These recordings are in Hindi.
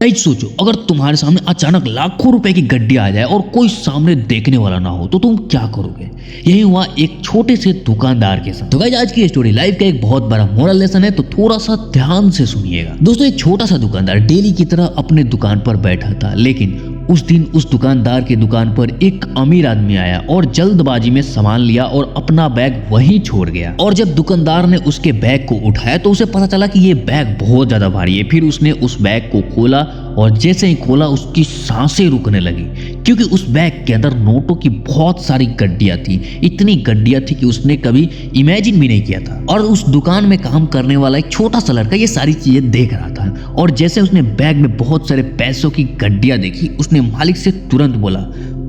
गाइस सोचो, अगर तुम्हारे सामने अचानक लाखों रुपए की गड्डी आ जाए और कोई सामने देखने वाला ना हो तो तुम क्या करोगे। यही हुआ एक छोटे से दुकानदार के साथ। तो गाइस आज की स्टोरी लाइफ का एक बहुत बड़ा मोरल लेसन है, तो थोड़ा सा ध्यान से सुनिएगा। दोस्तों, एक छोटा सा दुकानदार डेली की तरह अपने दुकान पर बैठा था, लेकिन उस दिन उस दुकानदार के दुकान पर एक अमीर आदमी आया और जल्दबाजी में सामान लिया और अपना बैग वहीं छोड़ गया। और जब दुकानदार ने उसके बैग को उठाया तो उसे पता चला कि ये बैग बहुत ज्यादा भारी है। फिर उसने उस बैग को खोला और जैसे ही खोला उसकी सांसें रुकने लगी, क्योंकि उस बैग के अंदर नोटों की बहुत सारी गड्डियां थी। इतनी गड्डियां थी कि उसने कभी इमेजिन भी नहीं किया था। और उस दुकान में काम करने वाला एक छोटा सा लड़का ये सारी चीजें देख रहा था, और जैसे उसने बैग में बहुत सारे पैसों की गड्डियां देखी, उसने मालिक से तुरंत बोला,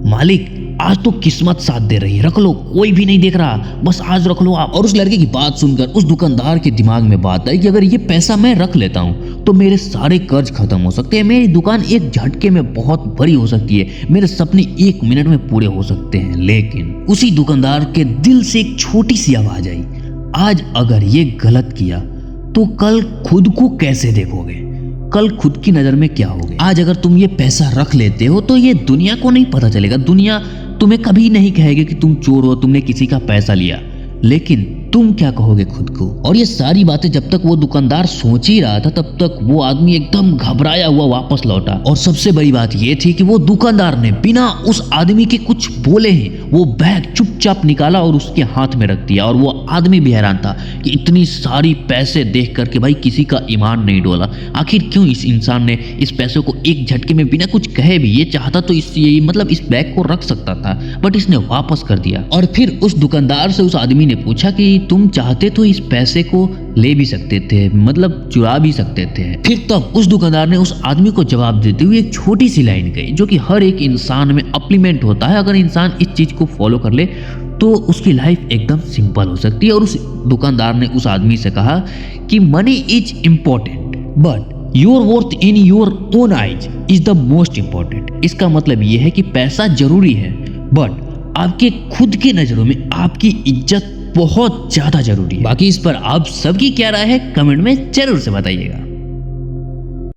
मालिक आज तो किस्मत साथ दे रही है, रख लो, कोई भी नहीं देख रहा, बस आज रख लो आप। और उस लड़के की बात सुनकर उस दुकानदार के दिमाग में बात आई कि अगर ये पैसा मैं रख लेता हूँ तो मेरे सारे कर्ज खत्म हो सकते हैं, मेरी दुकान एक झटके में बहुत बड़ी हो सकती है, मेरे सपने 1 मिनट में पूरे हो सकते हैं। लेकिन उसी दुकानदार के दिल से एक छोटी सी आवाज आई, आज अगर ये गलत किया तो कल खुद को कैसे देखोगे, कल खुद की नजर में क्या होगे। आज अगर तुम ये पैसा रख लेते हो तो ये दुनिया को नहीं पता चलेगा, दुनिया तुम्हें कभी नहीं कहेगी कि तुम चोर हो, तुमने किसी का पैसा लिया, लेकिन तुम क्या कहोगे खुद को। और ये सारी बातें जब तक वो दुकानदार सोच ही रहा था तब तक वो आदमी एकदम घबराया हुआ वापस लौटा। और सबसे बड़ी बात ये थी कि वो दुकानदार ने बिना उस आदमी के कुछ बोले ही वो बैग चुपचाप निकाला और उसके हाथ में रख दिया। और वो आदमी भी हैरान था कि इतनी सारी पैसे देख करके भाई किसी का ईमान नहीं डोला। आखिर क्यों इस इंसान ने इस पैसों को एक झटके में बिना कुछ कहे भी, ये चाहता तो इस बैग को रख सकता था, बट इसने वापस कर दिया। और फिर उस दुकानदार से उस आदमी ने पूछा कि तुम चाहते तो इस पैसे को ले भी सकते थे, मतलब चुरा भी सकते थे। फिर तब उस दुकानदार ने उस आदमी को जवाब देते हुए एक छोटी सी लाइन कही, जो कि हर एक इंसान में अप्लीमेंट होता है। अगर इंसान इस चीज को फॉलो कर ले तो उसकी लाइफ एकदम सिंपल हो सकती है। और उस दुकानदार ने उस आदमी से कहा कि money is important but your worth in your own eyes is the most important. इसका मतलब यह है कि पैसा जरूरी है, बट आपके खुद की नजरों में आपकी इज्जत बहुत ज्यादा जरूरी है। बाकी इस पर आप सबकी क्या राय है कमेंट में जरूर से बताइएगा।